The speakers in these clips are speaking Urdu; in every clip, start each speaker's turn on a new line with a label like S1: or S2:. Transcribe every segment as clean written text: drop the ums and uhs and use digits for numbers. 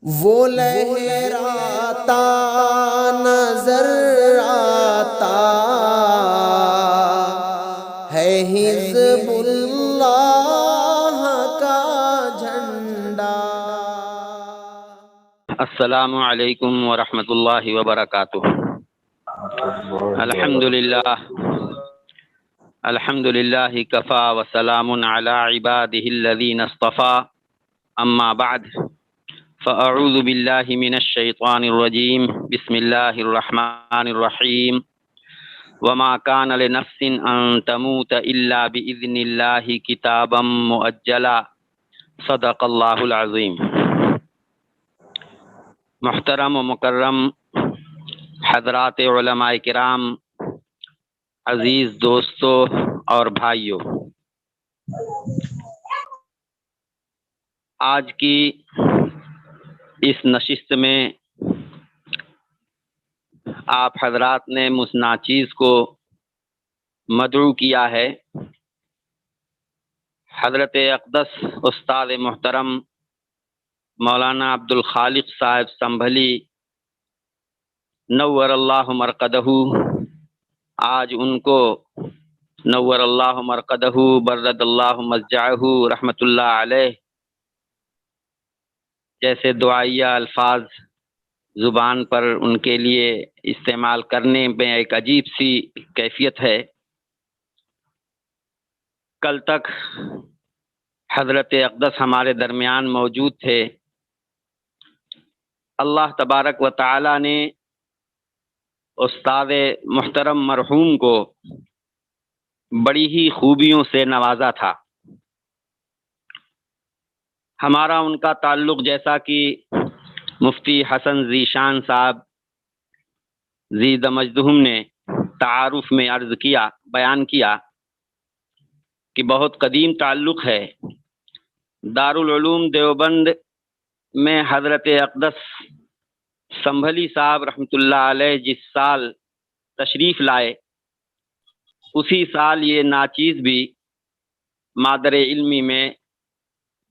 S1: وہ لہراتا نظر آتا ہے حزب اللہ کا جھنڈا۔
S2: السلام علیکم ورحمۃ اللہ وبرکاتہ۔ الحمد للہ کفا وسلام علی عبادہ الذین اصطفى، اما بعد فاعوذ باللہ من الشیطان الرجیم، بسم اللہ الرحمن الرحیم۔ وما كان لنفس ان تموت الا باذن اللہ کتابا مؤجلا، صدق اللہ العظیم۔ محترم و مکرم حضرات علماء کرام، عزیز دوستو اور بھائیو، آج کی اس نشست میں آپ حضرات نے مجھ ناچیز کو مدعو کیا ہے۔ حضرت اقدس استاد محترم مولانا عبدالخالق صاحب سنبھلی نور اللہ مرقدہ، آج ان کو نور اللہ مرقدہ برد اللہ مضجعہ رحمۃ اللہ علیہ جیسے دعائیہ الفاظ زبان پر ان کے لیے استعمال کرنے میں ایک عجیب سی کیفیت ہے۔ کل تک حضرت اقدس ہمارے درمیان موجود تھے۔ اللہ تبارک و تعالی نے استاد محترم مرحوم کو بڑی ہی خوبیوں سے نوازا تھا۔ ہمارا ان کا تعلق، جیسا کہ مفتی حسن ذیشان صاحب زید مجدہم نے تعارف میں عرض کیا، بیان کیا کہ بہت قدیم تعلق ہے۔ دارالعلوم دیوبند میں حضرت اقدس سنبھلی صاحب رحمۃ اللہ علیہ جس سال تشریف لائے، اسی سال یہ ناچیز بھی مادر علمی میں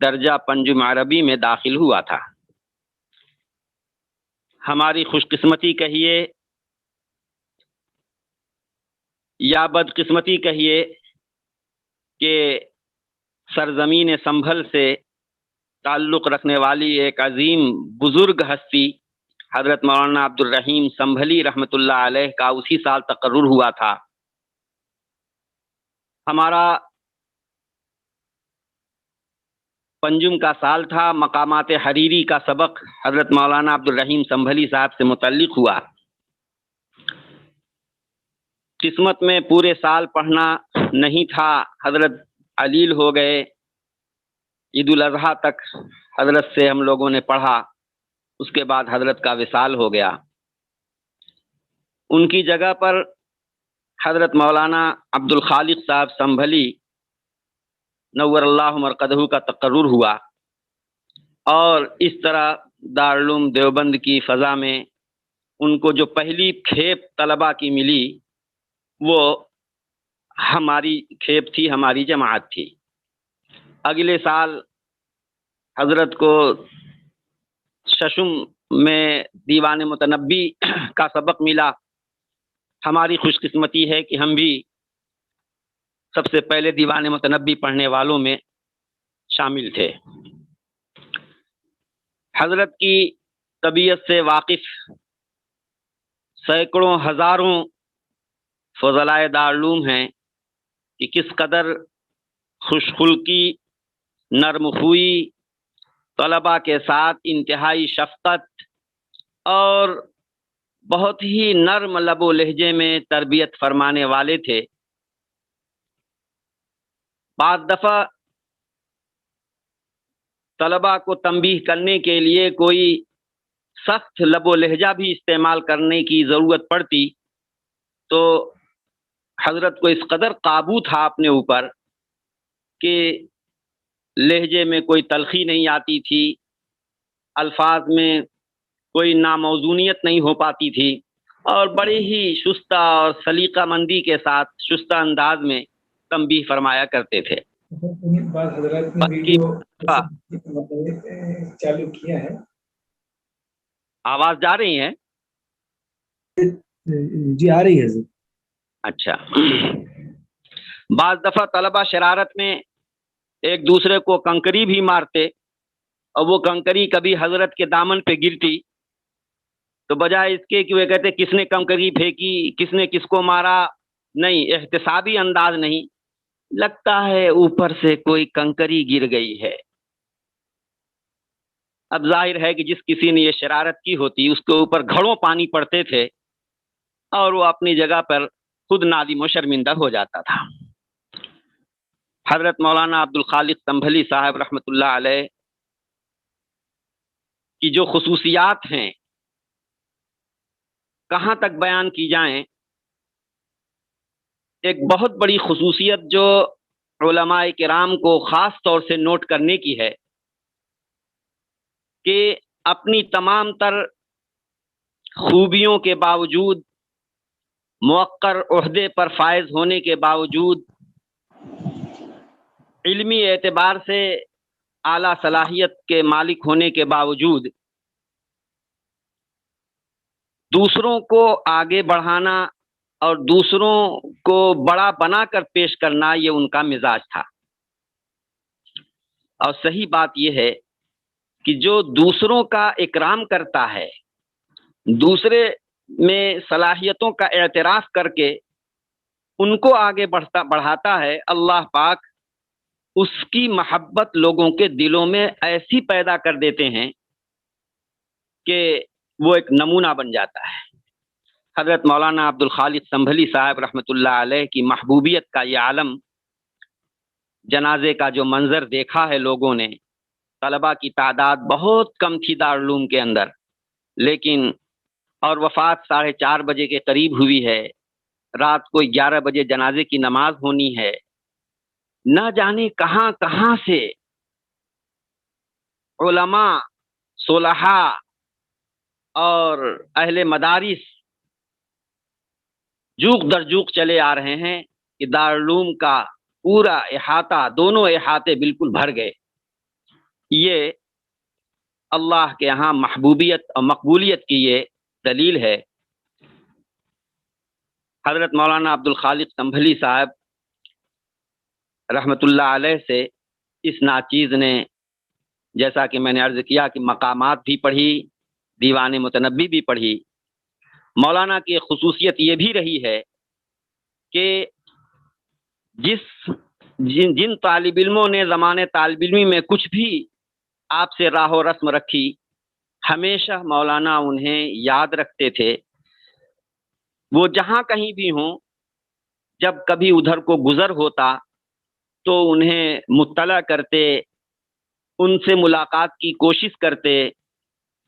S2: درجہ پنجم عربی میں داخل ہوا تھا۔ ہماری خوش قسمتی کہیے یا بدقسمتی کہیے کہ سرزمین سنبھل سے تعلق رکھنے والی ایک عظیم بزرگ ہستی حضرت مولانا عبدالرحیم سنبھلی رحمۃ اللہ علیہ کا اسی سال تقرر ہوا تھا۔ ہمارا پنجم کا سال تھا، مقامات حریری کا سبق حضرت مولانا عبدالرحیم سنبھلی صاحب سے متعلق ہوا۔ قسمت میں پورے سال پڑھنا نہیں تھا، حضرت علیل ہو گئے۔ عید الاضحیٰ تک حضرت سے ہم لوگوں نے پڑھا، اس کے بعد حضرت کا وصال ہو گیا۔ ان کی جگہ پر حضرت مولانا عبدالخالق صاحب سنبھلی نور اللہ مرقدہ کا تقرر ہوا، اور اس طرح دارالعلوم دیوبند کی فضا میں ان کو جو پہلی کھیپ طلباء کی ملی وہ ہماری کھیپ تھی، ہماری جماعت تھی۔ اگلے سال حضرت کو ششم میں دیوان متنبی کا سبق ملا۔ ہماری خوش قسمتی ہے کہ ہم بھی سب سے پہلے دیوان متنبی پڑھنے والوں میں شامل تھے۔ حضرت کی طبیعت سے واقف سینکڑوں ہزاروں فضلائے دارالعلوم ہیں کہ کس قدر خوش خلقی، نرم خوئی، طلباء کے ساتھ انتہائی شفقت اور بہت ہی نرم لب و لہجے میں تربیت فرمانے والے تھے۔ بعض دفعہ طلباء کو تنبیہ کرنے کے لیے کوئی سخت لب و لہجہ بھی استعمال کرنے کی ضرورت پڑتی تو حضرت کو اس قدر قابو تھا اپنے اوپر کہ لہجے میں کوئی تلخی نہیں آتی تھی، الفاظ میں کوئی ناموزونیت نہیں ہو پاتی تھی، اور بڑے ہی شستہ اور سلیقہ مندی کے ساتھ شستہ انداز میں تنبیہ فرمایا کرتے تھے۔
S3: بعض حضرات نے ویڈیو چالو کیا ہے
S2: آواز جا رہی ہے؟
S3: جی آ رہی ہے حضرت.
S2: اچھا. بعض دفعہ طلبہ شرارت میں ایک دوسرے کو کنکری بھی مارتے، اور وہ کنکری کبھی حضرت کے دامن پہ گرتی تو بجائے اس کے کہ وہ کہتے کس نے کنکری پھینکی، کس نے کس کو مارا، نہیں، احتسابی انداز نہیں، لگتا ہے اوپر سے کوئی کنکری گر گئی ہے. اب ظاہر ہے کہ جس کسی نے یہ شرارت کی ہوتی اس کے اوپر گھڑوں پانی پڑتے تھے اور وہ اپنی جگہ پر خود نادم و شرمندہ ہو جاتا تھا. حضرت مولانا عبدالخالق سنبھلی صاحب رحمۃ اللہ علیہ کی جو خصوصیات ہیں کہاں تک بیان کی جائیں. ایک بہت بڑی خصوصیت جو علماء کرام کو خاص طور سے نوٹ کرنے کی ہے کہ اپنی تمام تر خوبیوں کے باوجود، موقر عہدے پر فائز ہونے کے باوجود، علمی اعتبار سے اعلیٰ صلاحیت کے مالک ہونے کے باوجود دوسروں کو آگے بڑھانا اور دوسروں کو بڑا بنا کر پیش کرنا یہ ان کا مزاج تھا. اور صحیح بات یہ ہے کہ جو دوسروں کا اکرام کرتا ہے، دوسرے میں صلاحیتوں کا اعتراف کر کے ان کو آگے بڑھاتا ہے، اللہ پاک اس کی محبت لوگوں کے دلوں میں ایسی پیدا کر دیتے ہیں کہ وہ ایک نمونہ بن جاتا ہے. حضرت مولانا عبدالخالق سنبھلی صاحب رحمۃ اللہ علیہ کی محبوبیت کا یہ عالم، جنازے کا جو منظر دیکھا ہے لوگوں نے، طلبہ کی تعداد بہت کم تھی دارالعلوم کے اندر، لیکن اور وفات 4:30 بجے کے قریب ہوئی ہے، رات کو 11 بجے جنازے کی نماز ہونی ہے. نہ جانے کہاں کہاں سے علماء، صلحاء اور اہل مدارس جوق در جوق چلے آ رہے ہیں کہ دارالعلوم کا پورا احاطہ، دونوں احاطے بالکل بھر گئے. یہ اللہ کے ہاں محبوبیت اور مقبولیت کی یہ دلیل ہے. حضرت مولانا عبدالخالق سنبھلی صاحب رحمۃ اللہ علیہ سے اس ناچیز نے، جیسا کہ میں نے عرض کیا کہ مقامات بھی پڑھی، دیوان متنبی بھی پڑھی. مولانا کی خصوصیت یہ بھی رہی ہے کہ جن طالب علموں نے زمانے طالب علمی میں کچھ بھی آپ سے راہ و رسم رکھی، ہمیشہ مولانا انہیں یاد رکھتے تھے. وہ جہاں کہیں بھی ہوں، جب کبھی ادھر کو گزر ہوتا تو انہیں مطلع کرتے، ان سے ملاقات کی کوشش کرتے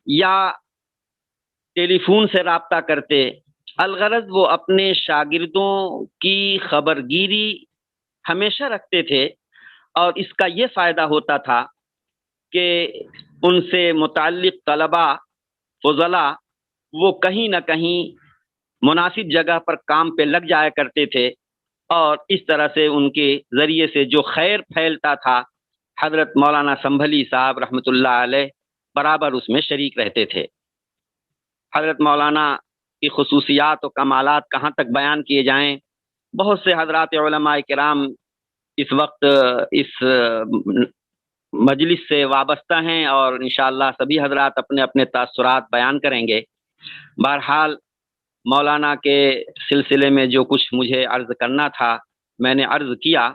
S2: یا ٹیلی فون سے رابطہ کرتے. الغرض وہ اپنے شاگردوں کی خبرگیری ہمیشہ رکھتے تھے، اور اس کا یہ فائدہ ہوتا تھا کہ ان سے متعلق طلبہ، فضلاء، وہ کہیں نہ کہیں مناسب جگہ پر کام پہ لگ جایا کرتے تھے، اور اس طرح سے ان کے ذریعے سے جو خیر پھیلتا تھا حضرت مولانا سنبھلی صاحب رحمۃ اللہ علیہ برابر اس میں شریک رہتے تھے. حضرت مولانا کی خصوصیات و کمالات کہاں تک بیان کیے جائیں. بہت سے حضرات علماء کرام اس وقت اس مجلس سے وابستہ ہیں اور انشاءاللہ سبھی حضرات اپنے اپنے تاثرات بیان کریں گے. بہرحال مولانا کے سلسلے میں جو کچھ مجھے عرض کرنا تھا میں نے عرض کیا.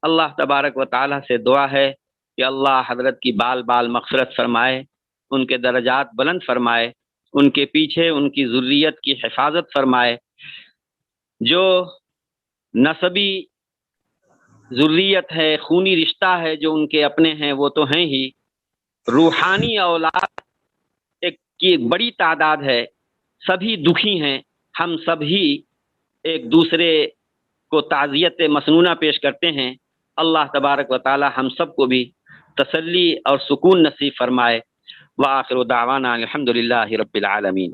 S2: اللہ تبارک و تعالی سے دعا ہے کہ اللہ حضرت کی بال بال مغفرت فرمائے، ان کے درجات بلند فرمائے، ان کے پیچھے ان کی ذریت کی حفاظت فرمائے. جو نسبی ذریت ہے، خونی رشتہ ہے جو ان کے اپنے ہیں وہ تو ہیں ہی، روحانی اولاد کی ایک بڑی تعداد ہے. سبھی دکھی ہیں. ہم سبھی ایک دوسرے کو تعزیت مسنونہ پیش کرتے ہیں. اللہ تبارک و تعالی ہم سب کو بھی تسلی اور سکون نصیب فرمائے. وآخر دعوانا الحمدللہ رب العالمین.